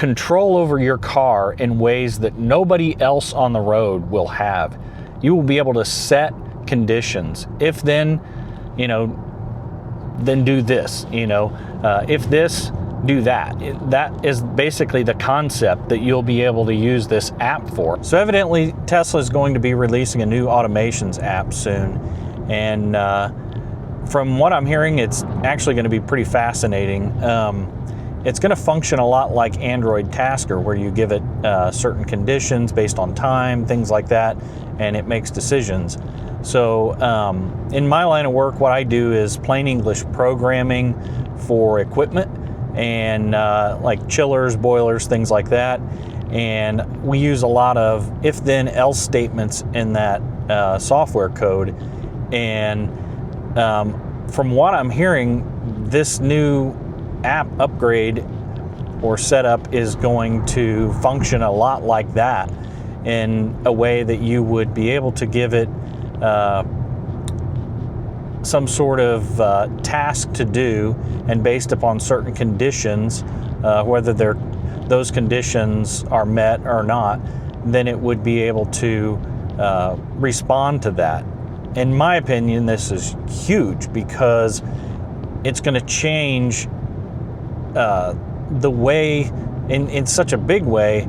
control over your car in ways that nobody else on the road will have. You will be able to set conditions. If then, then do this, if this, do that. That is basically the concept that you'll be able to use this app for. So evidently Tesla is going to be releasing a new automations app soon. And from what I'm hearing, it's actually going to be pretty fascinating. It's going to function a lot like Android Tasker, where you give it certain conditions based on time, things like that, and it makes decisions. So in my line of work, what I do is plain English programming for equipment and like chillers, boilers, things like that. And we use a lot of if then else statements in that software code. And from what I'm hearing, this new app upgrade or setup is going to function a lot like that, in a way that you would be able to give it some sort of task to do, and based upon certain conditions, whether those conditions are met or not, then it would be able to respond to that. In my opinion, this is huge because it's going to change the way, in such a big way,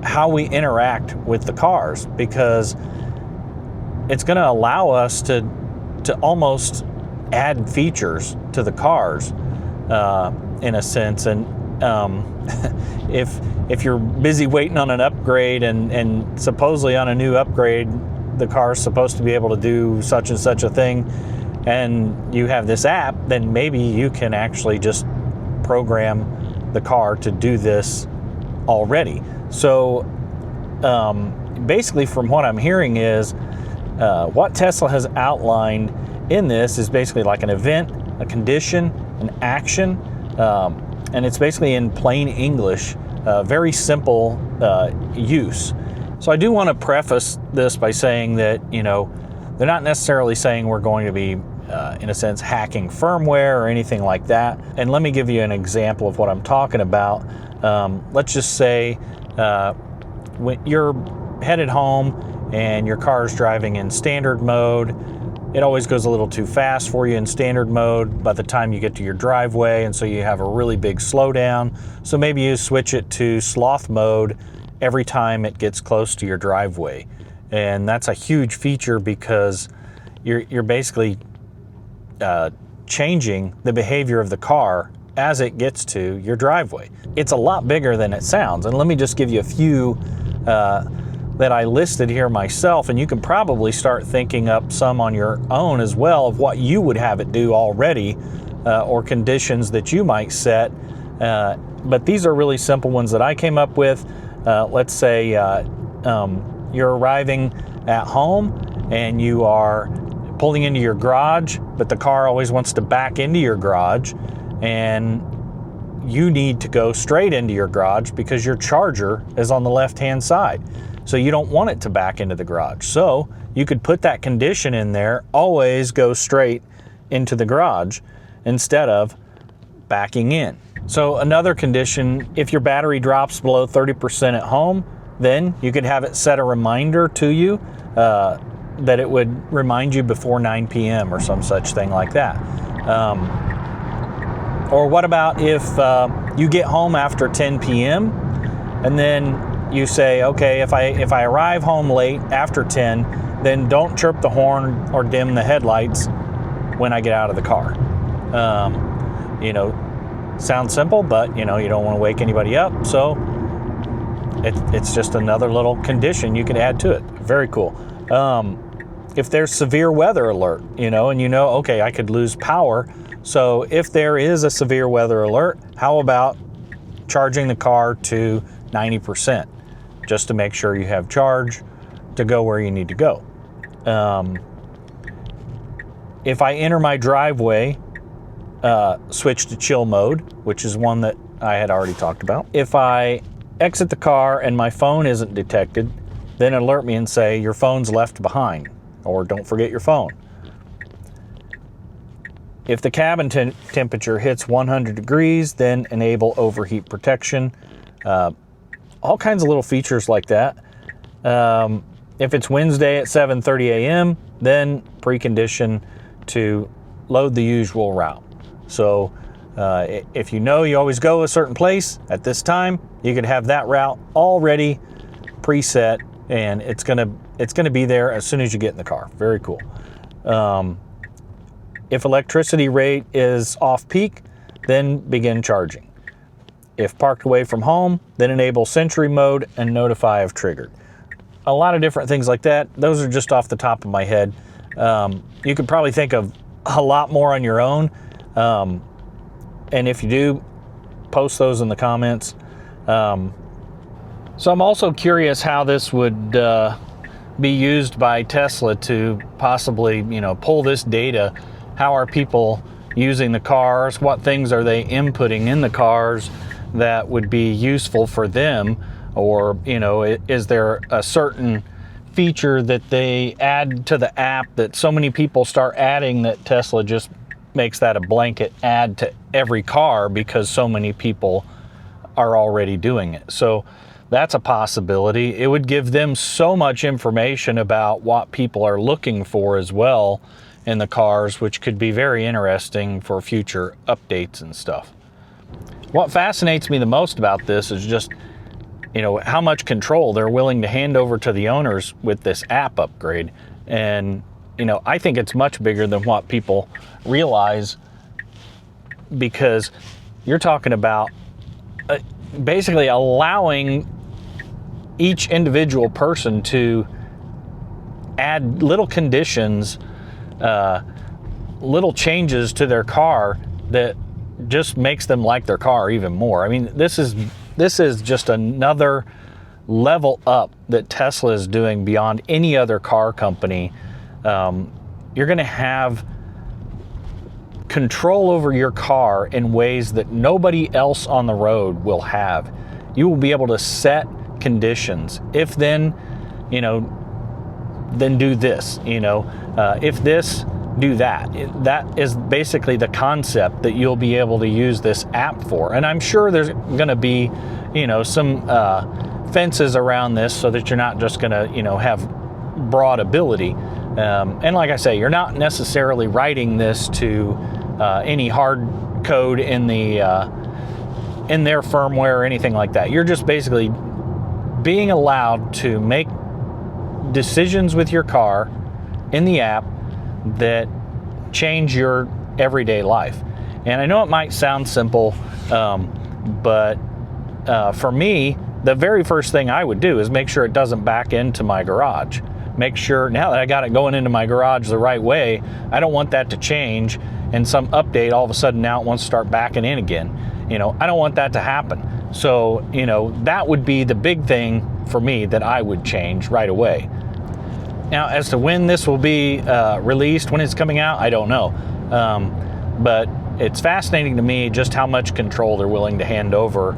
how we interact with the cars, because it's going to allow us to almost add features to the cars in a sense. And if you're busy waiting on an upgrade, and supposedly on a new upgrade the car's supposed to be able to do such and such a thing, and you have this app, then maybe you can actually just program the car to do this already. So basically, from what I'm hearing, is what Tesla has outlined in this is basically like an event, a condition, an action, and it's basically in plain English, very simple use. So I do want to preface this by saying that, they're not necessarily saying we're going to be, in a sense, hacking firmware or anything like that. And let me give you an example of what I'm talking about. Let's just say when you're headed home and your car is driving in standard mode. It always goes a little too fast for you in standard mode by the time you get to your driveway, and so you have a really big slowdown. So maybe you switch it to sloth mode every time it gets close to your driveway. And that's a huge feature because you're basically changing the behavior of the car as it gets to your driveway. It's a lot bigger than it sounds. And let me just give you a few that I listed here myself, and you can probably start thinking up some on your own as well of what you would have it do already, or conditions that you might set. But these are really simple ones that I came up with. Let's say you're arriving at home and you are pulling into your garage, but the car always wants to back into your garage, and you need to go straight into your garage because your charger is on the left-hand side. So you don't want it to back into the garage. So you could put that condition in there, always go straight into the garage instead of backing in. So another condition, if your battery drops below 30% at home, then you could have it set a reminder to you that it would remind you before 9 p.m. or some such thing like that. Or what about if you get home after 10 p.m. and then you say, okay, if I arrive home late after 10, then don't chirp the horn or dim the headlights when I get out of the car. Sounds simple, but you don't want to wake anybody up, so it's just another little condition you can add to it. Very cool. If there's severe weather alert, and okay, I could lose power. So if there is a severe weather alert, how about charging the car to 90%, just to make sure you have charge to go where you need to go. If I enter my driveway, switch to chill mode, which is one that I had already talked about. If I exit the car and my phone isn't detected, then alert me and say your phone's left behind, or don't forget your phone. If the cabin temperature hits 100 degrees, then enable overheat protection. All kinds of little features like that. If it's Wednesday at 7:30 a.m., then precondition to load the usual route. So if you know you always go a certain place at this time, you could have that route already preset, and it's gonna be there as soon as you get in the car. Very cool. If electricity rate is off peak, then begin charging. If parked away from home, then enable Sentry mode and notify if triggered. A lot of different things like that. Those are just off the top of my head. You could probably think of a lot more on your own. And if you do, post those in the comments. So I'm also curious how this would be used by Tesla to possibly, pull this data. How are people using the cars? What things are they inputting in the cars that would be useful for them? Or, is there a certain feature that they add to the app that so many people start adding that Tesla just makes that a blanket add to every car because so many people are already doing it? So that's a possibility. It would give them so much information about what people are looking for as well in the cars, which could be very interesting for future updates and stuff. What fascinates me the most about this is just, how much control they're willing to hand over to the owners with this app upgrade. And, I think it's much bigger than what people realize, because you're talking about basically allowing each individual person to add little conditions, little changes to their car that just makes them like their car even more. I mean, this is just another level up that Tesla is doing beyond any other car company. You're going to have control over your car in ways that nobody else on the road will have. You will be able to set conditions. If then, then do this, if this, do that. That is basically the concept that you'll be able to use this app for. And I'm sure there's going to be, some fences around this so that you're not just going to, have broad ability. And like I say, you're not necessarily writing this to any hard code in their firmware or anything like that. You're just basically being allowed to make decisions with your car in the app that change your everyday life. And I know it might sound simple, but for me, the very first thing I would do is make sure it doesn't back into my garage. Make sure, now that I got it going into my garage the right way, I don't want that to change and some update all of a sudden now it wants to start backing in again. I don't want that to happen. So, that would be the big thing for me that I would change right away. Now, as to when this will be released, when it's coming out, I don't know. But it's fascinating to me just how much control they're willing to hand over.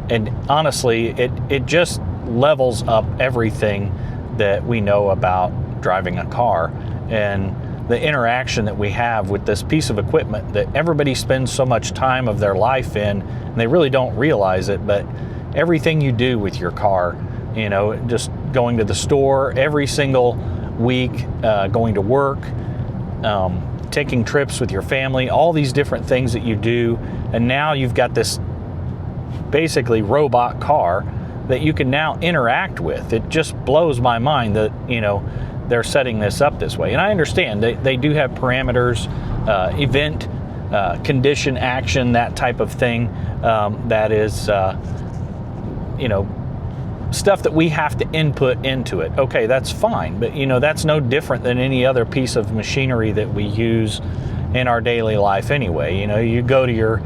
And honestly, it just levels up everything that we know about driving a car and the interaction that we have with this piece of equipment that everybody spends so much time of their life in, and they really don't realize it, but everything you do with your car, just going to the store every single week, going to work, taking trips with your family, all these different things that you do, and now you've got this basically robot car that you can now interact with. It just blows my mind that, they're setting this up this way. And I understand they do have parameters, event, condition, action, that type of thing. That is, stuff that we have to input into it. Okay, that's fine, but that's no different than any other piece of machinery that we use in our daily life anyway. You go to your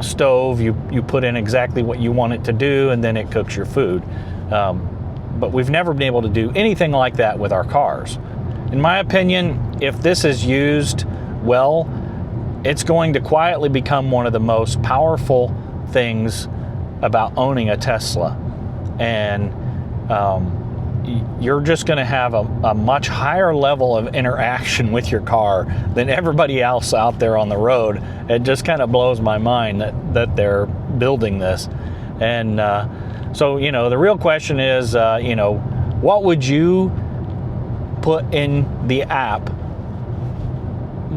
stove, you put in exactly what you want it to do, and then it cooks your food. But we've never been able to do anything like that with our cars. In my opinion, if this is used well, it's going to quietly become one of the most powerful things about owning a Tesla. And you're just going to have a much higher level of interaction with your car than everybody else out there on the road. It just kind of blows my mind that they're building this. And so, you know, the real question is, you know, what would you put in the app?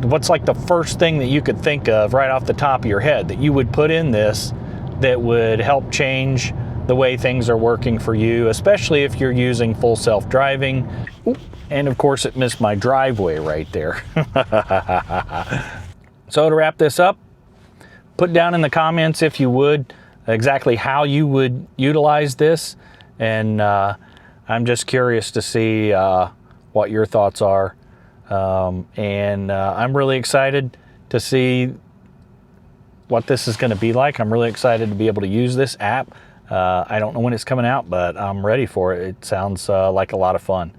What's like the first thing that you could think of right off the top of your head that you would put in this that would help change the way things are working for you, especially if you're using full self-driving? And of course it missed my driveway right there. So to wrap this up, put down in the comments, if you would, exactly how you would utilize this. And I'm just curious to see what your thoughts are. I'm really excited to see what this is going to be like. I'm really excited to be able to use this app. I don't know when it's coming out, but I'm ready for it. It sounds like a lot of fun.